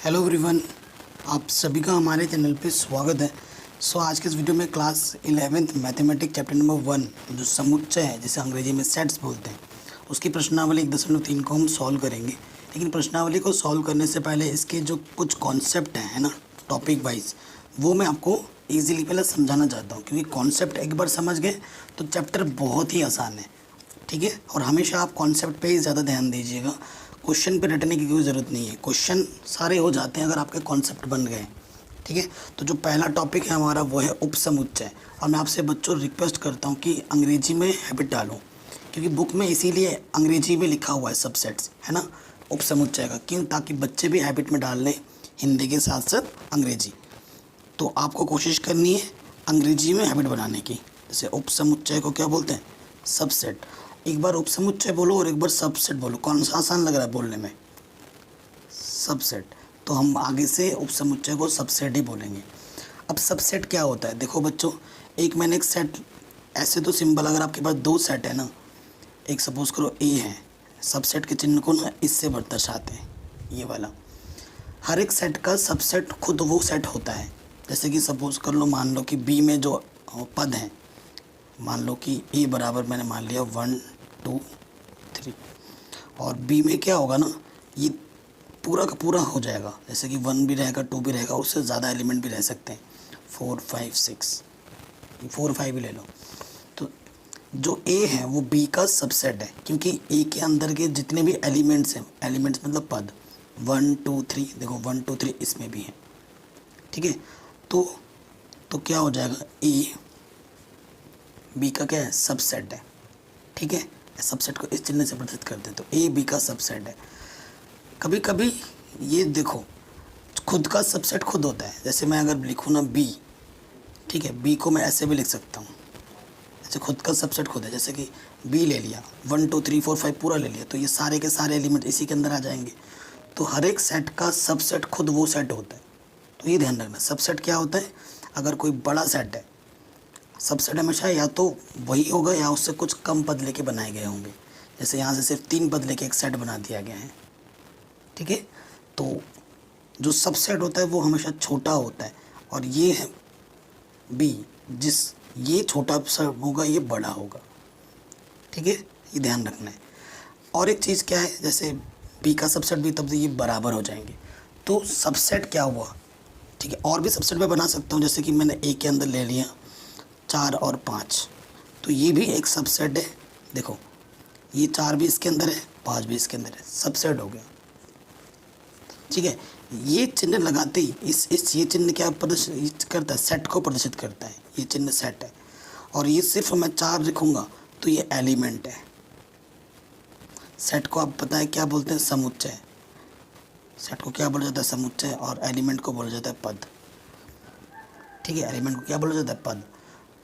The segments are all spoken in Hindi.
हेलो एवरीवन, आप सभी का हमारे चैनल पे स्वागत है। आज के इस वीडियो में class 11th mathematics chapter number 1 जो समुच्चय है जिसे अंग्रेजी में सेट्स बोलते हैं उसकी प्रश्नावली 1.3 को हम सॉल्व करेंगे। लेकिन प्रश्नावली को सॉल्व करने से पहले इसके जो कुछ कॉन्सेप्ट हैं है ना टॉपिक वाइज, वो मैं आपको ईजिली पहले समझाना चाहता हूँ, क्योंकि कॉन्सेप्ट एक बार समझ गए तो चैप्टर बहुत ही आसान है। ठीक है, और हमेशा आप कॉन्सेप्ट पे ही ज़्यादा ध्यान दीजिएगा। क्वेश्चन पे रटने की कोई ज़रूरत नहीं है, क्वेश्चन सारे हो जाते हैं अगर आपके कॉन्सेप्ट बन गए। ठीक है, तो जो पहला टॉपिक है हमारा वो है उपसमुच्चय। और मैं आपसे बच्चों रिक्वेस्ट करता हूँ कि अंग्रेजी में हैबिट डालो, क्योंकि बुक में इसीलिए अंग्रेजी में लिखा हुआ है सबसेट्स, है ना, उपसमुच्चय का, क्यों, ताकि बच्चे भी हैबिट में डाल लें हिंदी के साथ साथ अंग्रेजी। तो आपको कोशिश करनी है अंग्रेजी में हैबिट बनाने की। जैसे उपसमुच्चय को क्या बोलते हैं? सबसेट। एक बार उपसमुच्चय बोलो और एक बार सबसेट बोलो, कौन सा आसान लग रहा है बोलने में? सबसेट। तो हम आगे से उपसमुच्चय को सबसेट ही बोलेंगे। अब सबसेट क्या होता है? देखो बच्चों, एक सेट, ऐसे तो सिंपल, अगर आपके पास दो सेट है ना, एक सपोज करो ए है, सबसेट के चिन्ह को ना इससे दर्शाते हैं, ये वाला। हर एक सेट का सबसेट खुद वो सेट होता है। जैसे कि सपोज कर लो, मान लो कि बी में जो पद हैं, मान लो कि ए बराबर मैंने मान लिया 1 2 3, और बी में क्या होगा ना, ये पूरा का पूरा हो जाएगा। जैसे कि 1 भी रहेगा, 2 भी रहेगा, उससे ज़्यादा एलिमेंट भी रह सकते हैं, 4 5 6, 4 5 भी ले लो। तो जो ए है वो बी का सबसेट है, क्योंकि ए के अंदर के जितने भी एलिमेंट्स हैं, एलिमेंट्स मतलब पद, 1 2 3, देखो 1 2 3 इसमें भी है। ठीक है, तो क्या हो जाएगा, ए बी का क्या है? सबसेट है। ठीक है, सबसेट को इस चिन्ह से प्रदर्शित करते हैं, तो ए बी का सबसेट है। कभी कभी ये देखो, खुद का सबसेट खुद होता है। जैसे मैं अगर लिखूँ ना बी, ठीक है, बी को मैं ऐसे भी लिख सकता हूँ, जैसे खुद का सबसेट खुद है। जैसे कि बी ले लिया, 1 2 3 4 5 पूरा ले लिया, तो ये सारे के सारे एलिमेंट इसी के अंदर आ जाएंगे। तो हर एक सेट का सबसेट खुद वो सेट होता है। तो ये ध्यान रखना, सबसेट क्या होता है? अगर कोई बड़ा सेट है, सबसेट हमेशा या तो वही होगा या उससे कुछ कम पद लेके बनाए गए होंगे। जैसे यहाँ से सिर्फ 3 पद लेके एक सेट बना दिया गया है। ठीक है, तो जो सबसेट होता है वो हमेशा छोटा होता है, और ये है बी, ये छोटा सब होगा, ये बड़ा होगा। ठीक है, ये ध्यान रखना है। और एक चीज़ क्या है, जैसे बी का सबसेट भी, तब ये बराबर हो जाएंगे। तो सबसेट क्या हुआ? ठीक है, और भी सबसेट मैं बना सकता हूँ। जैसे कि मैंने ए के अंदर ले लिया 4 और 5, तो ये भी एक सबसेट है। देखो, ये 4 भी इसके अंदर है, 5 भी इसके अंदर है, सबसेट हो गया। ठीक है, ये चिन्ह लगाते ही ये चिन्ह क्या प्रदर्शित करता है? सेट को प्रदर्शित करता है। ये चिन्ह सेट है, और ये सिर्फ मैं 4 लिखूंगा तो ये एलिमेंट है। सेट को आप पता है क्या बोलते हैं? समुच्चय। सेट को क्या बोला जाता है? समुच्चय। और एलिमेंट को बोला जाता है पद। ठीक है, एलिमेंट को क्या बोला जाता है? पद।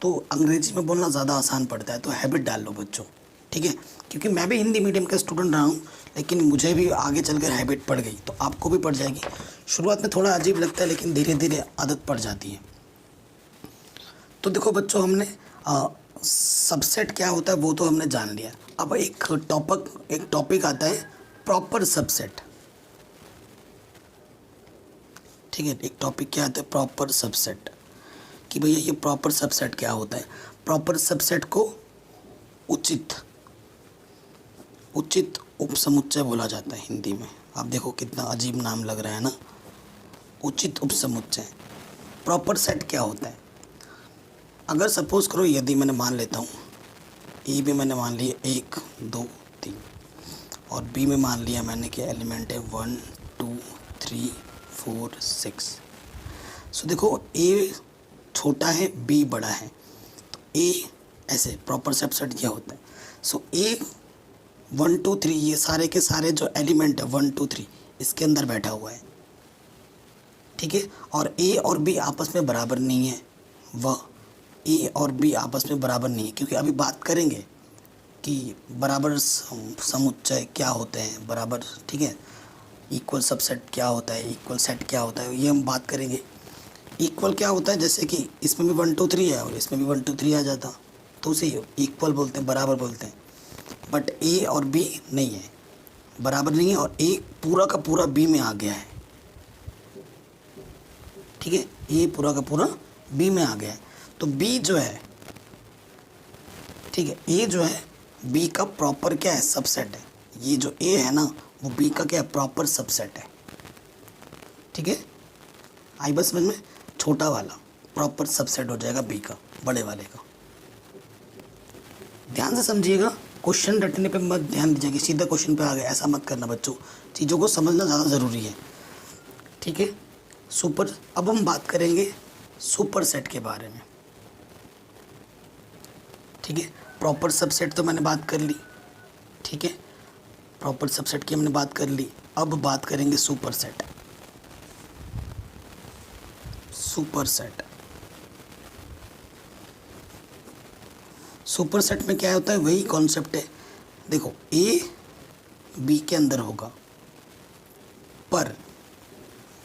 तो अंग्रेजी में बोलना ज़्यादा आसान पड़ता है, तो हैबिट डाल लो बच्चों। ठीक है, क्योंकि मैं भी हिंदी मीडियम का स्टूडेंट रहा हूँ, लेकिन मुझे भी आगे चलकर हैबिट पड़ गई, तो आपको भी पड़ जाएगी। शुरुआत में थोड़ा अजीब लगता है, लेकिन धीरे धीरे आदत पड़ जाती है। तो देखो बच्चों, हमने सबसेट क्या होता है वो तो हमने जान लिया। अब एक टॉपिक आता है प्रॉपर सबसेट। ठीक है, एक टॉपिक क्या आता है? Proper subset. कि भैया ये प्रॉपर सबसेट क्या होता है? प्रॉपर सबसेट को उचित उपसमुच्चय बोला जाता है हिंदी में। आप देखो कितना अजीब नाम लग रहा है ना, उचित उपसमुच्चय। प्रॉपर सेट क्या होता है? अगर सपोज करो, यदि मैंने मान लेता हूँ ए में मैंने मान लिया 1 2 3, और बी में मान लिया मैंने कि एलिमेंट है 1 2 3 4 6। सो देखो, ए छोटा है, बी बड़ा है, तो ए ऐसे प्रॉपर सबसेट यह होता है। सो ए 1 2 3, ये सारे के सारे जो एलिमेंट है 1 2 3 इसके अंदर बैठा हुआ है। ठीक है, और ए और बी आपस में बराबर नहीं है। वह ए और बी आपस में बराबर नहीं है, क्योंकि अभी बात करेंगे कि बराबर समुच्चय क्या होते हैं, बराबर, ठीक है, इक्वल सबसेट क्या होता है, इक्वल सेट क्या होता है, ये हम बात करेंगे। इक्वल क्या होता है? जैसे कि इसमें भी 1 2 3 है और इसमें भी 1 2 3 आ जाता, तो उसे इक्वल बोलते हैं, बराबर बोलते हैं। बट ए और बी नहीं है, बराबर नहीं है, और ए पूरा का पूरा बी में आ गया है। ठीक है, ए पूरा का पूरा बी में आ गया है। तो बी जो है, ठीक है, ए जो है बी का प्रॉपर क्या है, सबसेट है। ये जो ए है ना वो बी का क्या है, प्रॉपर सबसेट है। ठीक है, आई बस समझ में, छोटा वाला प्रॉपर सबसेट हो जाएगा बी का, बड़े वाले का। ध्यान से समझिएगा, क्वेश्चन रटने पे मत ध्यान दीजिएगा, सीधा क्वेश्चन पे आ गया ऐसा मत करना बच्चों, चीज़ों को समझना ज़्यादा ज़रूरी है। ठीक है, सुपर, अब हम बात करेंगे सुपर सेट के बारे में। ठीक है, प्रॉपर सबसेट तो मैंने बात कर ली, ठीक है, प्रॉपर सबसेट की हमने बात कर ली। अब बात करेंगे super set. Super set, super set में क्या होता है, वही कॉन्सेप्ट है। देखो, ए बी के अंदर होगा पर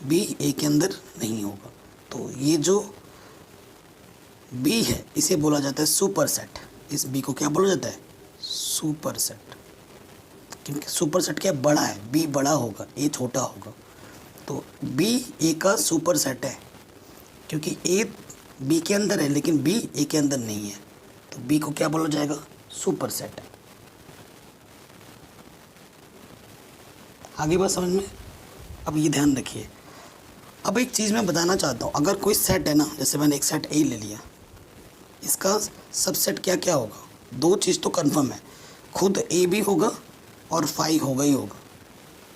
बी ए के अंदर नहीं होगा, तो ये जो बी है इसे बोला जाता है सुपर सेट। इस बी को क्या बोला जाता है, सुपर सेट, क्योंकि सुपर सेट क्या बड़ा है, बी बड़ा होगा ए छोटा होगा, तो बी ए का सुपर सेट है, क्योंकि ए बी के अंदर है लेकिन बी ए के अंदर नहीं है, तो बी को क्या बोला जाएगा, सुपर सेट। आगे बात समझ में। अब ये ध्यान रखिए, अब एक चीज़ मैं बताना चाहता हूँ, अगर कोई सेट है ना, जैसे मैंने एक सेट ए ले लिया, इसका सबसेट क्या क्या होगा, दो चीज़ तो कंफर्म है, खुद ए भी होगा और फाई होगा ही होगा।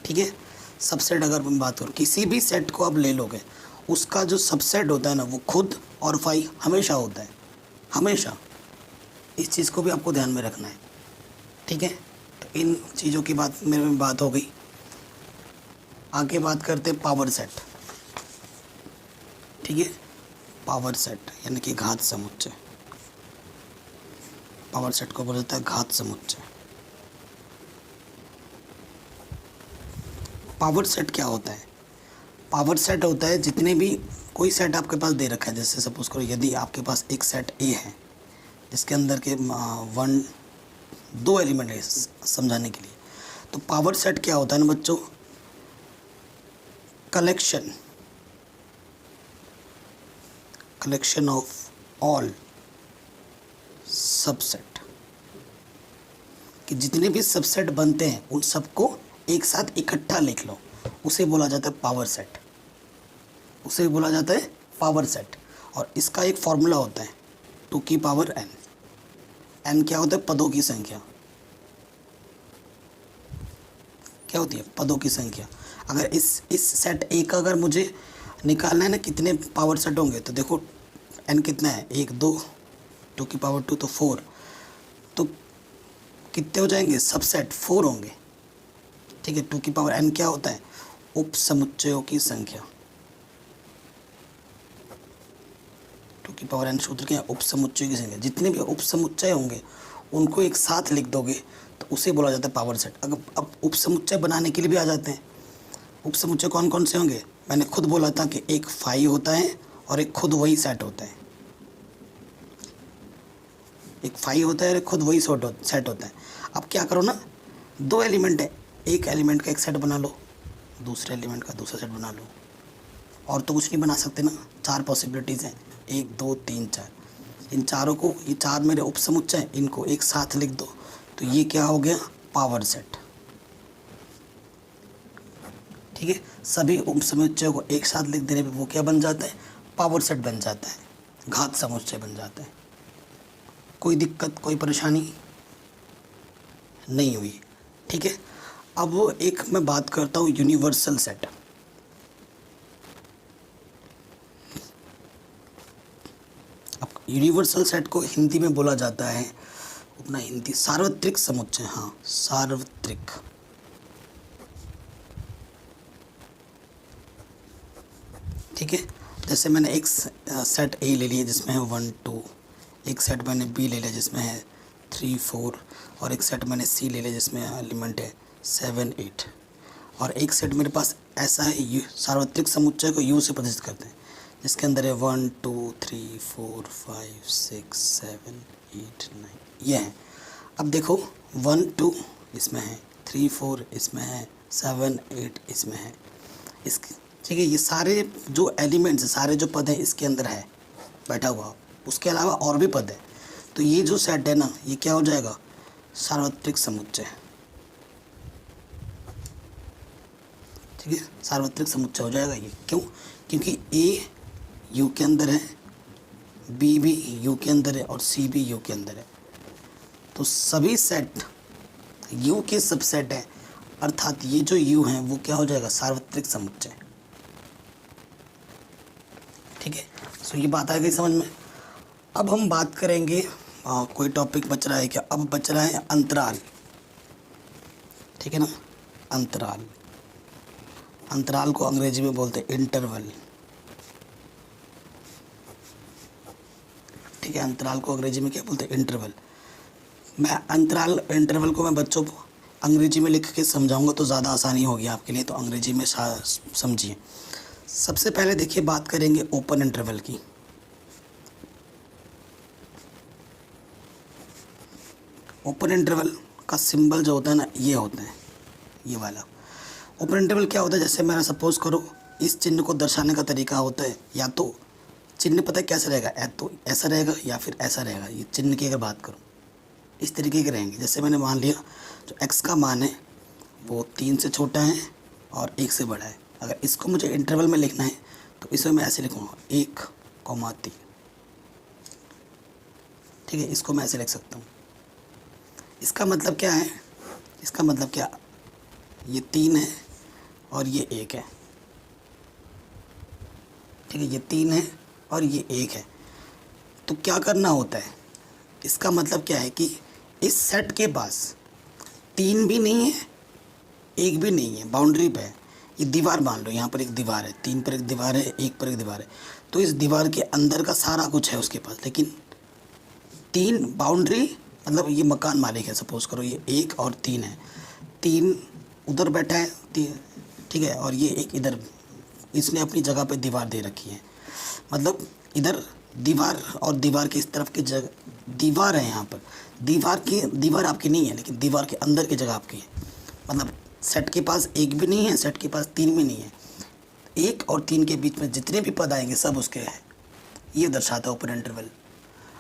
ठीक है, सबसेट अगर मैं बात करूँ, किसी भी सेट को आप ले लोगे, उसका जो सबसेट होता है ना वो खुद और फाई हमेशा होता है, हमेशा। इस चीज़ को भी आपको ध्यान में रखना है। ठीक है, तो इन चीज़ों की बात मेरे में बात हो गई। आगे बात करते हैं पावर सेट। ठीक है, पावर सेट यानी कि घात समुच्चय। पावर सेट को बोला जाता है घात समुच्चय। पावर सेट क्या होता है, पावर सेट होता है जितने भी, कोई सेट आपके पास दे रखा है, जैसे सपोज करो यदि आपके पास एक सेट ए है जिसके अंदर के दो एलिमेंट है समझाने के लिए, तो पावर सेट क्या होता है ना बच्चों, कलेक्शन ऑफ ऑल सबसेट, कि जितने भी सबसेट बनते हैं उन सबको एक साथ इकट्ठा लिख लो, उसे बोला जाता है पावर सेट, उसे बोला जाता है पावर सेट। और इसका एक फॉर्मूला होता है 2 की पावर n। n क्या होता है, पदों की संख्या। क्या होती है, पदों की संख्या। अगर इस सेट ए का अगर मुझे निकालना है ना कितने पावर सेट होंगे, तो देखो n कितना है, 1 2, 2 की पावर 2 तो 4, तो कितने हो जाएंगे, सबसेट 4 होंगे। ठीक है, 2 की पावर n क्या होता है, उप समुच्चयों की संख्या। 2 की पावर n सूत्र क्या है, उप समुच्चय की संख्या। जितने भी उप समुच्चय होंगे उनको एक साथ लिख दोगे तो उसे बोला जाता है पावर सेट। अगर अब उप समुच्चय बनाने के लिए भी आ जाते हैं। उप समुच्चय कौन कौन से होंगे, मैंने खुद बोला था कि एक फाई होता है और एक खुद वही सेट होता है। एक फाई होता है और एक खुद वही सेट होता है। अब क्या करो ना, दो एलिमेंट है, एक एलिमेंट का एक सेट बना लो, दूसरे एलिमेंट का दूसरा सेट बना लो, और तो कुछ नहीं बना सकते ना, 4 पॉसिबिलिटीज़ हैं, 1 2 3 4। इन चारों को, ये 4 मेरे उप समुच्चय हैं, इनको एक साथ लिख दो तो ये क्या हो गया, पावर सेट। ठीक है, सभी उप समुच्चयों को एक साथ लिख देने पे वो क्या बन जाता है, पावर सेट बन जाता है, घात समुच्चय बन जाता है। कोई दिक्कत, कोई परेशानी नहीं हुई। ठीक है, अब एक मैं बात करता हूँ यूनिवर्सल सेट। अब यूनिवर्सल सेट को हिंदी में बोला जाता है, अपना हिंदी, सार्वत्रिक समुच्चय। हाँ, सार्वत्रिक। ठीक है, जैसे मैंने एक सेट ए ले लिया जिसमें है 1 2, एक सेट मैंने बी ले लिया जिसमें है 3 4, और एक सेट मैंने सी ले लिया जिसमें एलिमेंट है 7 8, और एक सेट मेरे पास ऐसा है, सार्वत्रिक समुच्चय को यू से प्रदर्शित करते हैं, जिसके अंदर है 1 2 3 4 5 6 7 8 9, ये है। अब देखो 1 2 इसमें है, 3 4 इसमें है, 7 8 इसमें है। इस ठीक है, ये सारे जो एलिमेंट्स है, सारे जो पद हैं इसके अंदर है बैठा हुआ, उसके अलावा और भी पद है। तो ये जो सेट है ना, ये क्या हो जाएगा, सार्वत्रिक समुच्चय। ठीक है, सार्वत्रिक समुच्चय हो जाएगा ये। क्यों? क्योंकि ए यू के अंदर है, बी भी यू के अंदर है और सी भी यू के अंदर है। तो सभी सेट यू के सबसेट है, अर्थात ये जो यू है वो क्या हो जाएगा, सार्वत्रिक समुच्चय। ठीक है, सो ये बात आ गई समझ में। अब हम बात करेंगे, कोई टॉपिक बच रहा है क्या? अब बच रहा है अंतराल। ठीक है ना, अंतराल। अंतराल को अंग्रेजी में बोलते हैं इंटरवल। ठीक है, अंतराल को अंग्रेजी में क्या बोलते हैं, इंटरवल। मैं अंतराल इंटरवल को मैं बच्चों को अंग्रेजी में लिख के समझाऊंगा तो ज़्यादा आसानी होगी आपके लिए, तो अंग्रेजी में समझिए। सबसे पहले देखिए, बात करेंगे ओपन इंटरवल की। ओपन इंटरवल का सिंबल जो होता है ना, ये होता है, ये वाला। ओपन इंटरवल क्या होता है, जैसे मैंने सपोज करो, इस चिन्ह को दर्शाने का तरीका होता है, या तो चिन्ह पता है कैसे रहेगा, या तो ऐसा रहेगा या फिर ऐसा रहेगा। ये चिन्ह की अगर बात करूँ, इस तरीके के रहेंगे। जैसे मैंने मान लिया जो x का मान है वो 3 से छोटा है और 1 से बड़ा है। अगर इसको मुझे इंटरवल में लिखना है तो इसमें मैं ऐसे लिखूँगा 1,3। ठीक है, इसको मैं ऐसे लिख सकता हूँ। इसका मतलब क्या है, इसका मतलब क्या, ये 3 है और ये 1 है। ठीक है, ये 3 है और ये 1 है। तो क्या करना होता है, इसका मतलब क्या है कि इस सेट के पास 3 भी नहीं है, 1 भी नहीं है, बाउंड्री पे है। ये दीवार मान लो, यहाँ पर एक दीवार है, 3 पर एक दीवार है, 1 पर एक दीवार है। तो इस दीवार के अंदर का सारा कुछ है उसके पास, लेकिन 3 बाउंड्री, मतलब ये मकान मालिक है, सपोज करो ये 1 और 3 है। 3 उधर बैठा है, ठीक है, और ये 1 इधर, इसने अपनी जगह पे दीवार दे रखी है। मतलब इधर दीवार और दीवार के इस तरफ की जगह दीवार है, यहाँ पर दीवार आपकी नहीं है, लेकिन दीवार के अंदर की जगह आपकी है। मतलब सेट के पास 1 भी नहीं है, सेट के पास 3 भी नहीं है, 1 और 3 के बीच में जितने भी पद आएंगे सब उसके हैं। ये दर्शाता है ओपन इंटरवल।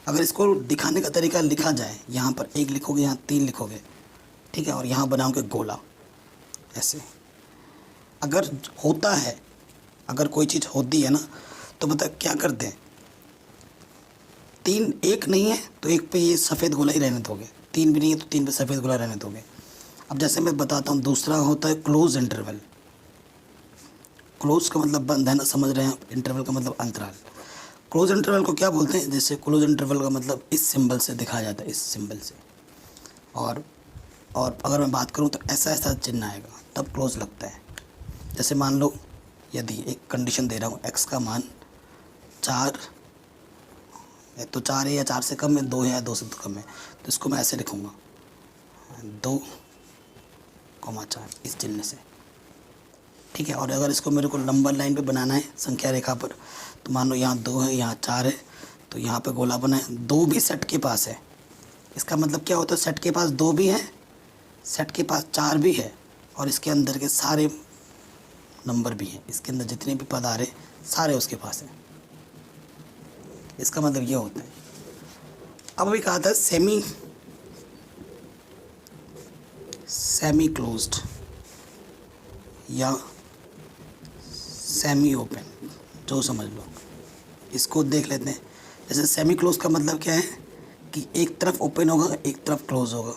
अगर इसको दिखाने का तरीका लिखा जाए, यहाँ पर 1 लिखोगे, यहाँ 3 लिखोगे, ठीक है, और यहाँ बनाओगे गोला ऐसे। अगर होता है, अगर कोई चीज़ होती है ना, तो बता क्या करते हैं, 3 1 नहीं है तो 1 पे ये सफ़ेद गोला ही रहने दोगे, 3 भी नहीं है तो 3 पे सफ़ेद गोला रहने दोगे। अब जैसे मैं बताता हूँ, दूसरा होता है क्लोज इंटरवल। क्लोज का मतलब बंद है ना, समझ रहे हैं आप, इंटरवल का मतलब अंतराल। क्लोज इंटरवल को क्या बोलते हैं, जैसे क्लोज इंटरवल का मतलब इस सिंबल से दिखाया जाता है, इस सिंबल से। और अगर मैं बात करूँ तो ऐसा ऐसा चिन्ह आएगा तब क्लोज लगता है। जैसे मान लो, यदि एक कंडीशन दे रहा हूँ, x का मान 4 है, तो 4 है या 4 से कम है, 2 है या 2 से कम है, तो इसको मैं ऐसे लिखूँगा 2,4 इस चिन्ह से। ठीक है, और अगर इसको मेरे को नंबर लाइन पे बनाना है, संख्या रेखा पर, तो मान लो यहाँ 2 है, यहाँ 4 है, तो यहाँ पे गोला बना है। 2 भी सेट के पास है, इसका मतलब क्या होता है, सेट के पास 2 भी है, सेट के पास 4 भी है, और इसके अंदर के सारे नंबर भी हैं, इसके अंदर जितने भी पद आ रहे सारे उसके पास हैं। इसका मतलब ये होता है। अब अभी कहा था सेमी क्लोज्ड या सेमी ओपन, जो समझ लो। इसको देख लेते हैं। जैसे सेमी क्लोज का मतलब क्या है कि एक तरफ ओपन होगा, एक तरफ क्लोज होगा।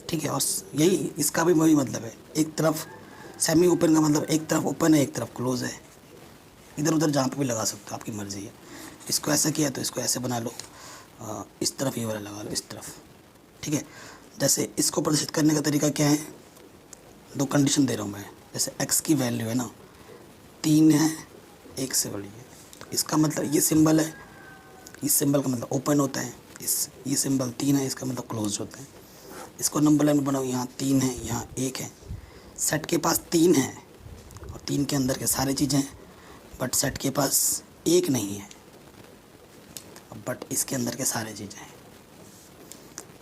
ठीक है, और यही इसका भी वही मतलब है, एक तरफ सेमी ओपन का मतलब एक तरफ ओपन है, एक तरफ क्लोज है। इधर उधर जहाँ पे भी लगा सकते हो, आपकी मर्ज़ी है। इसको ऐसा किया तो इसको ऐसे बना लो, इस तरफ ये वाला लगा लो, इस तरफ। ठीक है, जैसे इसको प्रदर्शित करने का तरीका क्या है, 2 कंडीशन दे रहा हूँ मैं। जैसे x की वैल्यू है ना 3 है, 1 से बड़ी है, तो इसका मतलब ये सिंबल है, इस सिंबल का मतलब ओपन होता है, ये सिंबल 3 है, इसका मतलब क्लोज होता है। इसको नंबर लाइन में बनाओ, यहाँ 3 है, यहाँ 1 है। सेट के पास 3 है और 3 के अंदर के सारी चीज़ें हैं, बट सेट के पास 1 नहीं है, बट इसके अंदर के सारे चीज़ें हैं।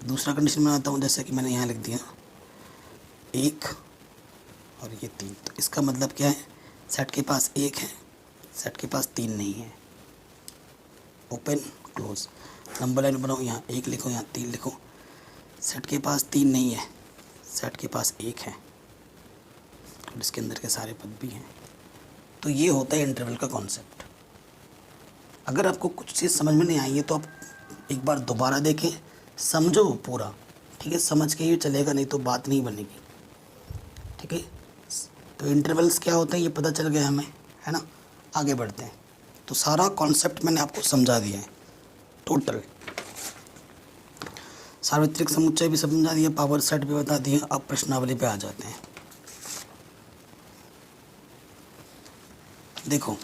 दूसरा कंडीशन में आता हूँ, जैसे कि मैंने यहाँ लिख दिया 1 और ये 3, तो इसका मतलब क्या है, सेट के पास 1 है, सेट के पास 3 नहीं है। ओपन क्लोज, नंबर लाइन बनाओ, यहाँ 1 लिखो, यहाँ 3 लिखो। सेट के पास 3 नहीं है, सेट के पास 1 है और इसके अंदर के सारे पद भी हैं। तो ये होता है इंटरवल का कॉन्सेप्ट। अगर आपको कुछ चीज़ समझ में नहीं आई है तो आप एक बार दोबारा देखें, समझो पूरा, ठीक है। समझ के ही चलेगा, नहीं तो बात नहीं बनेगी, ठीक है। तो इंटरवल्स क्या होते हैं ये पता चल गया हमें, है ना। आगे बढ़ते हैं। तो सारा कॉन्सेप्ट मैंने आपको समझा दिया है टोटल। सार्वत्रिक समुच्चय भी समझा दिया, पावर सेट भी बता दिया। अब प्रश्नावली पे आ जाते हैं। देखो,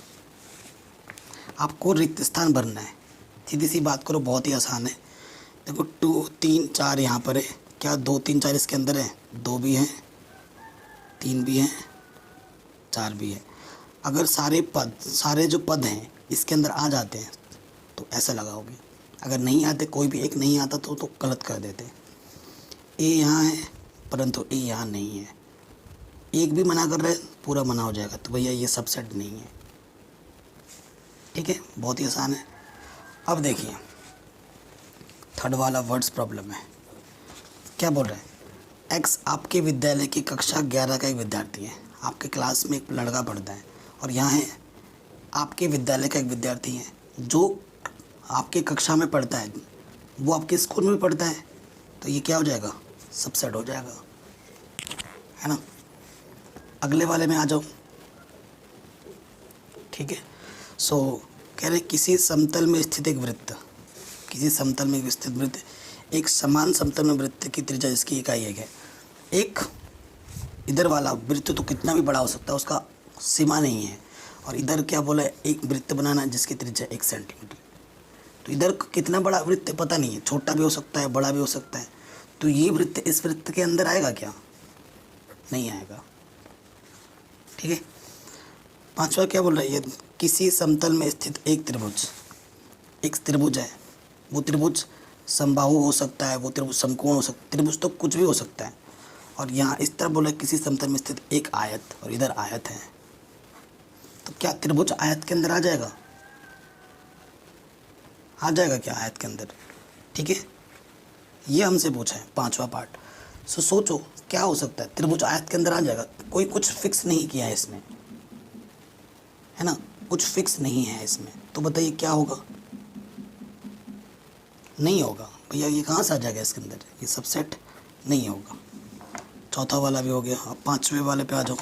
आपको रिक्त स्थान भरना है, सीधी सी बात करो, बहुत ही आसान है। देखो 2 3 4 यहाँ पर है, क्या 2 3 4 इसके अंदर है? 2 भी हैं, 3 भी हैं, 4 भी है। अगर सारे जो पद हैं इसके अंदर आ जाते हैं तो ऐसा लगाओगे, अगर नहीं आते, कोई भी एक नहीं आता तो गलत कर देते। ए यहाँ है परंतु ए यहाँ नहीं है, एक भी मना कर रहे हैं पूरा मना हो जाएगा, तो भैया ये सबसेट नहीं है, ठीक है। बहुत ही आसान है। अब देखिए थर्ड वाला वर्ड्स प्रॉब्लम है। क्या बोल रहे हैं? एक्स आपके विद्यालय की कक्षा 11 का एक विद्यार्थी है। आपके क्लास में एक लड़का पढ़ता है और यहाँ है आपके विद्यालय का एक विद्यार्थी है जो आपके कक्षा में पढ़ता है, वो आपके स्कूल में पढ़ता है, तो ये क्या हो जाएगा? सबसेट हो जाएगा, है ना। अगले वाले में आ जाओ, ठीक है। सो कह रहे किसी समतल में स्थित एक वृत्त, किसी समतल में स्थित वृत्त, एक समान समतल में वृत्त की त्रिज्या जिसकी इकाई 1 है। एक इधर वाला वृत्त तो कितना भी बड़ा हो सकता है, उसका सीमा नहीं है। और इधर क्या बोला है? एक वृत्त बनाना जिसकी त्रिज्या 1 सेंटीमीटर। तो इधर कितना बड़ा वृत्त पता नहीं है, छोटा भी हो सकता है, बड़ा भी हो सकता है। तो ये वृत्त इस वृत्त के अंदर आएगा क्या? नहीं आएगा, ठीक है। पांचवा क्या बोल रहा है? ये किसी समतल में स्थित एक त्रिभुज है, वो त्रिभुज समबाहु हो सकता है, वो त्रिभुज समकोण हो सकता है, त्रिभुज तो कुछ भी हो सकता है। और यहाँ इस तरह बोला किसी समतल में स्थित एक आयत, और इधर आयत है, तो क्या त्रिभुज आयत के अंदर आ जाएगा? आ जाएगा क्या आयत के अंदर? ठीक है, ये हमसे पूछा है पांचवा पार्ट। सोचो क्या हो सकता है, त्रिभुज आयत के अंदर आ जाएगा। कोई कुछ फिक्स नहीं किया है इसमें, है ना, कुछ फिक्स नहीं है इसमें। तो बताइए क्या होगा? नहीं होगा भैया, ये कहाँ से आ जाएगा इसके अंदर? ये सबसेट नहीं होगा। चौथा वाला भी हो गया। अब पांचवे वाले पे आ जाओ।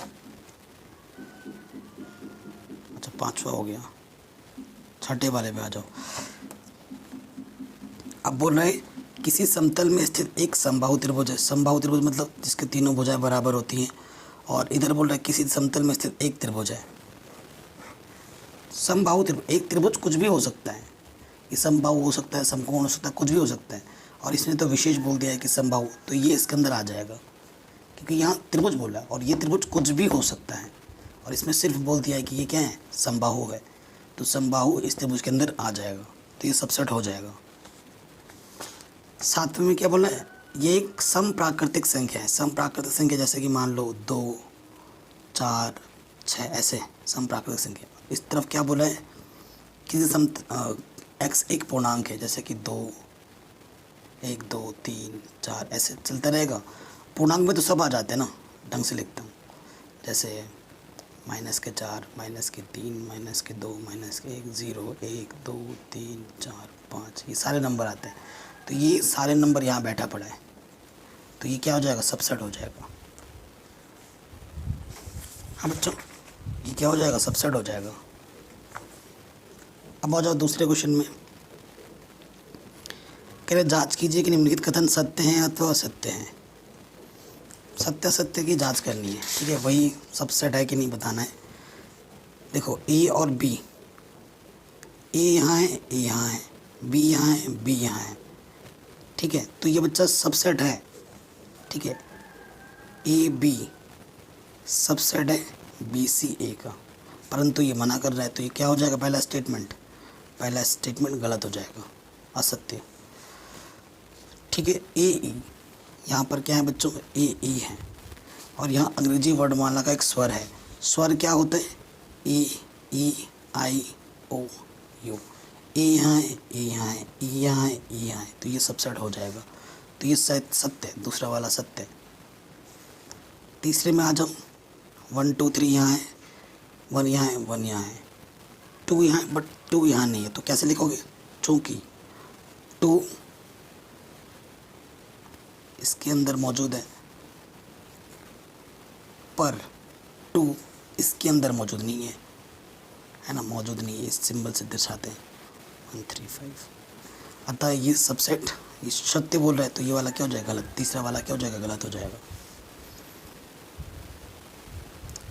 अच्छा, पांचवा हो गया, छठे वाले पे आ जाओ। अब बोल रहे किसी समतल में स्थित एक समबाहु त्रिभुज है। समबाहु त्रिभुज मतलब जिसके तीनों भुजाएं बराबर होती हैं। और इधर बोल रहा है किसी समतल में स्थित एक त्रिभुज है। समबाहु त्रिभुज, एक त्रिभुज कुछ भी हो सकता है, ये समबाहु हो सकता है, समकोण हो सकता है, कुछ भी हो सकता है। और इसने तो विशेष बोल दिया है कि समबाहु, तो ये इसके अंदर आ जाएगा क्योंकि यहाँ त्रिभुज बोला है और ये त्रिभुज कुछ भी हो सकता है। और इसमें सिर्फ बोल दिया है कि ये क्या है, समबाहु है, तो समबाहु इस त्रिभुज के अंदर आ जाएगा, तो ये सबसेट हो जाएगा। सातवें में क्या बोला है? ये एक समप्राकृतिक संख्या है। समप्राकृतिक संख्या जैसे कि मान लो 2, 4, 6 ऐसे समप्राकृतिक संख्या। इस तरफ क्या बोला है? किसी एक्स एक पूर्णांक है, जैसे कि 2, 1, 2, 3, 4 ऐसे चलता रहेगा। पूर्णांक में तो सब आ जाते हैं ना, ढंग से लिखता हूँ, जैसे -4, -3, -2, -1, 0, 1, 2, 3, 4, 5 ये सारे नंबर आते हैं। तो ये सारे नंबर यहाँ बैठा पड़ा है, तो ये क्या हो जाएगा? सबसेट हो जाएगा। हाँ बच्चों, ये क्या हो जाएगा? सबसेट हो जाएगा। अब आ जाओ दूसरे क्वेश्चन में। कह रहे जांच कीजिए कि निम्नलिखित कथन सत्य हैं अथवा असत्य हैं। सत्य असत्य की जांच करनी है, ठीक है, वही सबसेट है कि नहीं बताना है। देखो ए और बी, ए यहाँ है, ए यहाँ है, बी यहाँ है, बी यहाँ है, ठीक है, तो ये बच्चा सबसेट है, ठीक है। ए बी सबसेट है बी सी ए का, परंतु ये मना कर रहा है, तो ये क्या हो जाएगा? पहला स्टेटमेंट गलत हो जाएगा, असत्य, ठीक है। ए ई, यहाँ पर क्या है बच्चों? ए ई है, और यहाँ अंग्रेजी वर्णमाला का एक स्वर है। स्वर क्या होता है? ई आई ओ यू, ए यहाँ है, ए यहाँ है, ई यहाँ है, ई यहाँ है, तो ये सबसेट हो जाएगा। तो ये शायद सत्य है, दूसरा वाला सत्य है। तीसरे में आ जाओ, 1 2 3 यहाँ है, 1 यहाँ है, 1 यहाँ है, 2 यहाँ है, बट 2 यहाँ नहीं है, तो कैसे लिखोगे? चूँकि 2 इसके अंदर मौजूद है पर 2 इसके अंदर मौजूद नहीं है ना, मौजूद नहीं है, इस सिंबल से दर्शाते हैं 1 3 5। अतः ये सबसेट, ये सत्य बोल रहा है, तो ये वाला क्या हो जाएगा? गलत। तीसरा वाला क्या हो जाएगा? गलत हो जाएगा।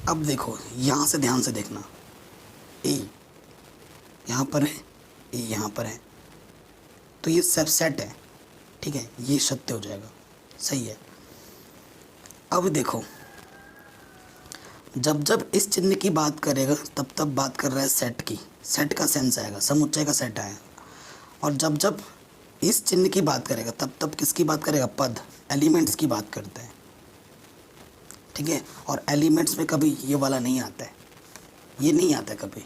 अब देखो यहाँ से ध्यान से देखना, ए यहाँ पर है, ए यहाँ पर है, तो ये सबसेट है, ठीक है, ये सत्य हो जाएगा, सही है। अब देखो जब जब इस चिन्ह की बात करेगा तब तब बात कर रहा है सेट की, सेट का सेंस आएगा, समुच्चय का सेट आएगा। और जब जब इस चिन्ह की बात करेगा तब तब किसकी बात करेगा? पद, एलिमेंट्स की बात करते हैं, ठीक है। और एलिमेंट्स में कभी ये वाला नहीं आता है, ये नहीं आता है कभी।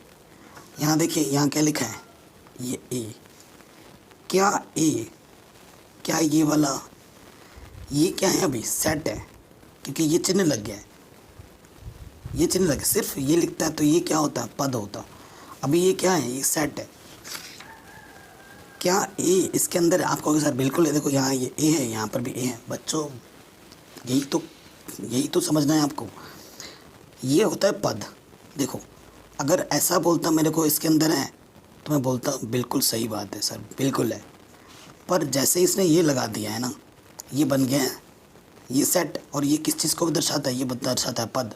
यहाँ देखिए, यहाँ क्या लिखा है? ये ए, क्या ए, क्या ये वाला, ये क्या है? अभी सेट है, क्योंकि ये चिन्ह लग गया है, ये चिन्ह लगे, सिर्फ ये लिखता है तो ये क्या होता है? पद होता। अभी ये क्या है? ये सेट है। क्या ए इसके अंदर? आप कहोगे सर बिल्कुल है, देखो यहाँ ये ए है, यहाँ पर भी ए है। बच्चों यही तो समझना है आपको, ये होता है पद। देखो अगर ऐसा बोलता मेरे को इसके अंदर है तो मैं बोलता बिल्कुल सही बात है सर, बिल्कुल है। पर जैसे इसने ये लगा दिया है ना, ये बन गया है ये सेट, और ये किस चीज़ को दर्शाता है? ये दर्शाता है पद।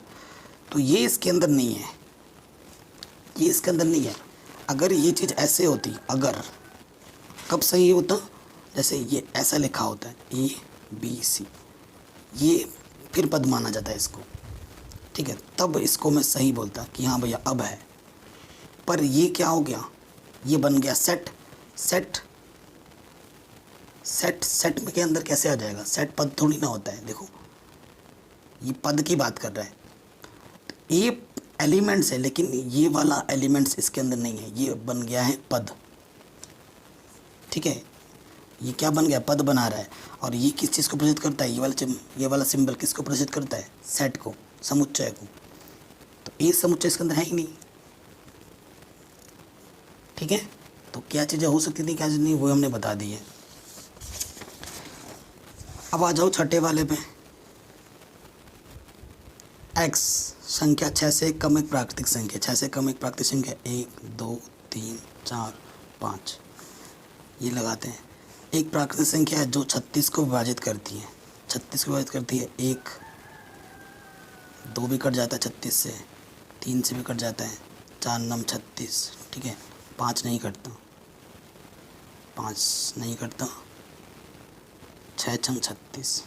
तो ये इसके अंदर नहीं है, ये इसके अंदर नहीं है। अगर ये चीज़ ऐसे होती, अगर, कब सही होता? जैसे ये ऐसा लिखा होता है ए बी सी, ये फिर पद माना जाता है इसको, ठीक है, तब इसको मैं सही बोलता कि हाँ भैया अब है। पर ये क्या हो गया? ये बन गया सेट। सेट में के अंदर कैसे आ जाएगा? सेट पद थोड़ी ना होता है। देखो ये पद की बात कर रहा है, ये एलिमेंट्स है, लेकिन ये वाला एलिमेंट्स इसके अंदर नहीं है, ये बन गया है पद, ठीक है। ये क्या बन गया? पद बना रहा है। और ये किस चीज़ को प्रदर्शित करता है? ये वाला सिंबल किसको प्रदर्शित करता है? सेट को, समुच्चय को। तो ये समुच्चय इसके अंदर है ही नहीं, ठीक है। तो क्या चीज़ें हो सकती थी, क्या चीज़ नहीं, वो हमने बता दी है। अब आ जाओ छठे वाले पे। एक्स संख्या 6 से कम एक प्राकृतिक संख्या, 6 से कम एक प्राकृतिक संख्या 1 2 3 4 5, ये लगाते हैं। एक प्राकृतिक संख्या है जो 36 को विभाजित करती है, 36 को विभाजित करती है। 1 2 भी कट जाता है 36 से, 3 से भी कट जाता है, 4 9 36, ठीक है। 5 नहीं कटता, 5 नहीं कटता, 6 6 36,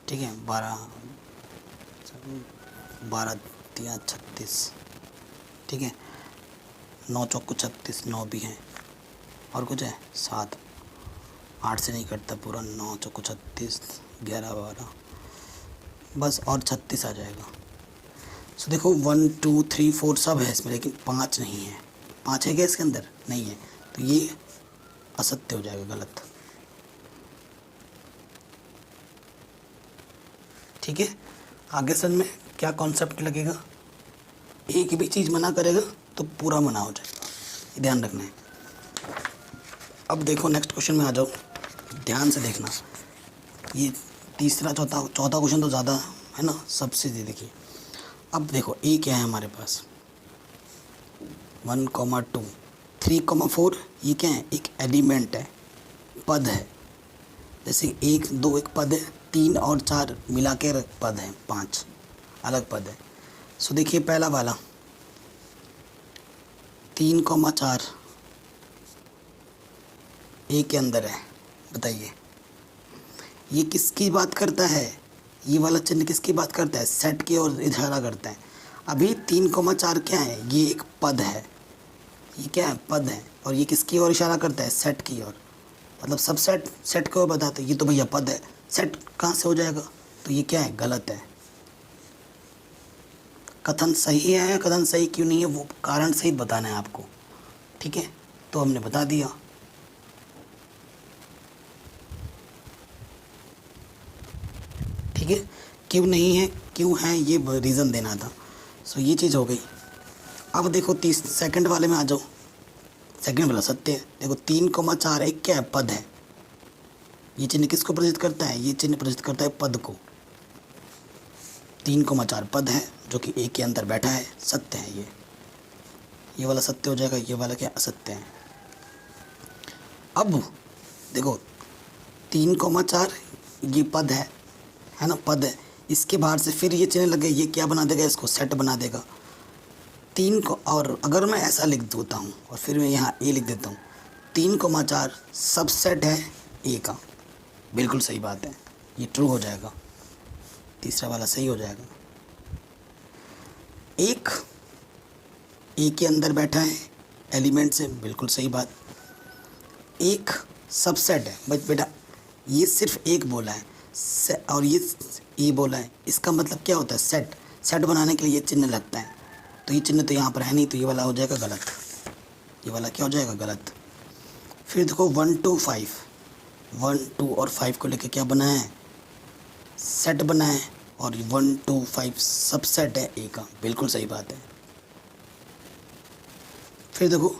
ठीक है। 12 3 36, ठीक है। 9 चौको 36, 9 भी हैं, और कुछ है 7, 8 से नहीं कटता पूरा, 9 चौको 36, 11 12, बस और 36 आ जाएगा। सो देखो 1 2 3 4 सब है इसमें, लेकिन 5 नहीं है। 5 है क्या इसके अंदर? नहीं है, तो ये असत्य हो जाएगा, गलत, ठीक है। आगे समझ में क्या कॉन्सेप्ट लगेगा? एक भी चीज़ मना करेगा तो पूरा मना हो जाएगा, ये ध्यान रखना है। अब देखो नेक्स्ट क्वेश्चन में आ जाओ, ध्यान से देखना। ये तीसरा चौथा क्वेश्चन तो ज़्यादा है ना, सबसे दे देखिए। अब देखो ए क्या है हमारे पास? 1 2 3 4, ये क्या है? एक एलिमेंट है, पद है। जैसे 1 2 एक पद है, 3 और 4 मिला के पद है, 5 अलग पद है। सो देखिए पहला वाला 3 4 ए के अंदर है, बताइए ये किसकी बात करता है? ये वाला चिन्ह किसकी बात करता है? सेट की ओर इशारा करता है। अभी 3 4 क्या है? ये एक पद है, ये क्या है? पद है। और ये किसकी ओर इशारा करता है? सेट की ओर, मतलब सब सेट को बताते हैं। ये तो भैया पद है, सेट कहाँ से हो जाएगा? तो ये क्या है? गलत है। कथन सही है या कथन सही क्यों नहीं है वो कारण सहित बताना है आपको, ठीक है। तो हमने बता दिया। ठीक है, क्यों नहीं है क्यों है ये रीज़न देना था। सो ये चीज़ हो गई। अब देखो 30 सेकंड वाले में आ जाओ। सेकंड वाला सत्य है। देखो 3,4 एक क्या है, पद है। ये चिन्ह किसको प्रदर्शित करता है, ये चिन्ह प्रदर्शित करता है पद को। 3,4 पद है जो कि एक के अंदर बैठा है, सत्य है ये वाला सत्य हो जाएगा, ये वाला क्या असत्य है। अब देखो 3,4 ये पद है ना, पद है। इसके बाहर से फिर ये चिन्ह लगे, ये क्या बना देगा, इसको सेट बना देगा। 3 को, और अगर मैं ऐसा लिख देता हूँ और फिर मैं यहाँ ए लिख देता हूँ, 3,4 सबसेट है ए का। बिल्कुल सही बात है, ये ट्रू हो जाएगा, तीसरा वाला सही हो जाएगा। एक ए के अंदर बैठा है एलिमेंट से, बिल्कुल सही बात। एक सबसेट है बट बेटा, ये सिर्फ एक बोला है और ये ए बोला है, इसका मतलब क्या होता है, सेट। सेट बनाने के लिए ये चिन्ह लगता है, तो ये चिन्ह तो यहाँ पर है नहीं, तो ये वाला हो जाएगा गलत। ये वाला क्या हो जाएगा, गलत। फिर देखो 1 2 5, 1 2 और 5 को लेके क्या बना है, सेट बना है, और 1 2 5 सबसेट है ए का। बिल्कुल सही बात है। फिर देखो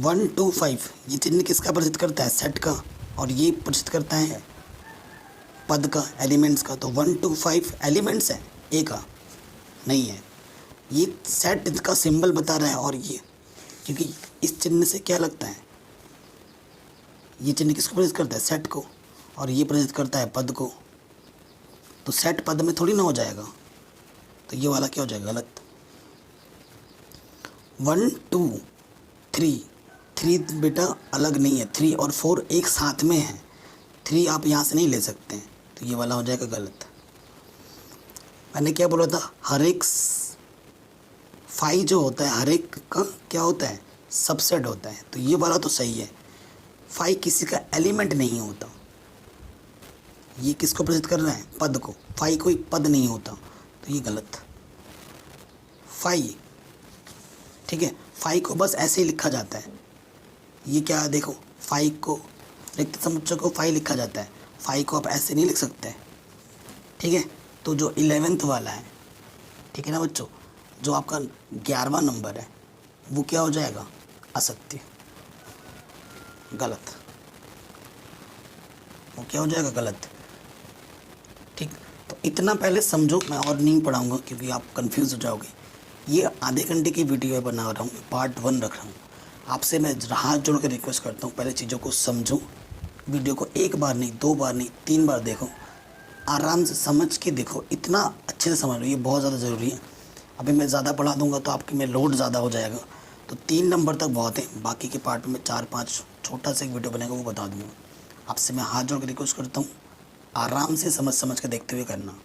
1 2 5 ये चिन्ह किसका प्रदर्शित करता है, सेट का, और ये प्रदर्शित करता है पद का, एलिमेंट्स का। तो 1 2 5 एलिमेंट्स है ए का, नहीं है। ये सेट इसका सिंबल बता रहा है, और ये क्योंकि इस चिन्ह से क्या लगता है, ये चिन्ह किसको प्रदर्शित करता है, सेट को, और ये प्रदर्शित करता है पद को। तो सेट पद में थोड़ी ना हो जाएगा, तो ये वाला क्या हो जाएगा, गलत। 1 2 3 3 बेटा अलग नहीं है, 3 और 4 एक साथ में है, 3 आप यहाँ से नहीं ले सकते हैं, तो ये वाला हो जाएगा गलत। मैंने क्या बोला था, हर एक 5 जो होता है हर एक का क्या होता है, सबसेट होता है, तो ये वाला तो सही है। 5 किसी का एलिमेंट नहीं होता, ये किसको प्रदर्शित कर रहा है, पद को। 5 कोई पद नहीं होता, तो ये गलत। 5 ठीक है, 5 को बस ऐसे ही लिखा जाता है। ये क्या है, देखो 5 को रिक्त समुच्चय को 5 लिखा जाता है, 5 को आप ऐसे नहीं लिख सकते, ठीक है। तो जो 11th वाला है, ठीक है ना बच्चों, जो आपका 11वां नंबर है, वो क्या हो जाएगा, असत्य, गलत। वो क्या हो जाएगा, गलत। ठीक, तो इतना पहले समझो, मैं और नहीं पढ़ाऊँगा क्योंकि आप कंफ्यूज हो जाओगे। ये आधे घंटे की वीडियो बना रहा हूँ, पार्ट 1 रख रहा हूँ। आपसे मैं हाथ जोड़ कर रिक्वेस्ट करता हूँ, पहले चीज़ों को समझो, वीडियो को 1 बार नहीं 2 बार नहीं 3 बार देखो, आराम से समझ के देखो, इतना अच्छे से समझ लो, ये बहुत ज़्यादा ज़रूरी है। अभी मैं ज़्यादा पढ़ा दूंगा तो आपके में लोड ज़्यादा हो जाएगा, तो 3 नंबर तक बहुत है, बाकी के पार्ट में 4-5 छोटा सा एक वीडियो बनेगा, वो बता दूँगा। आपसे मैं हाथ जोड़ कर रिक्वेस्ट करता हूँ, आराम से समझ के देखते हुए करना।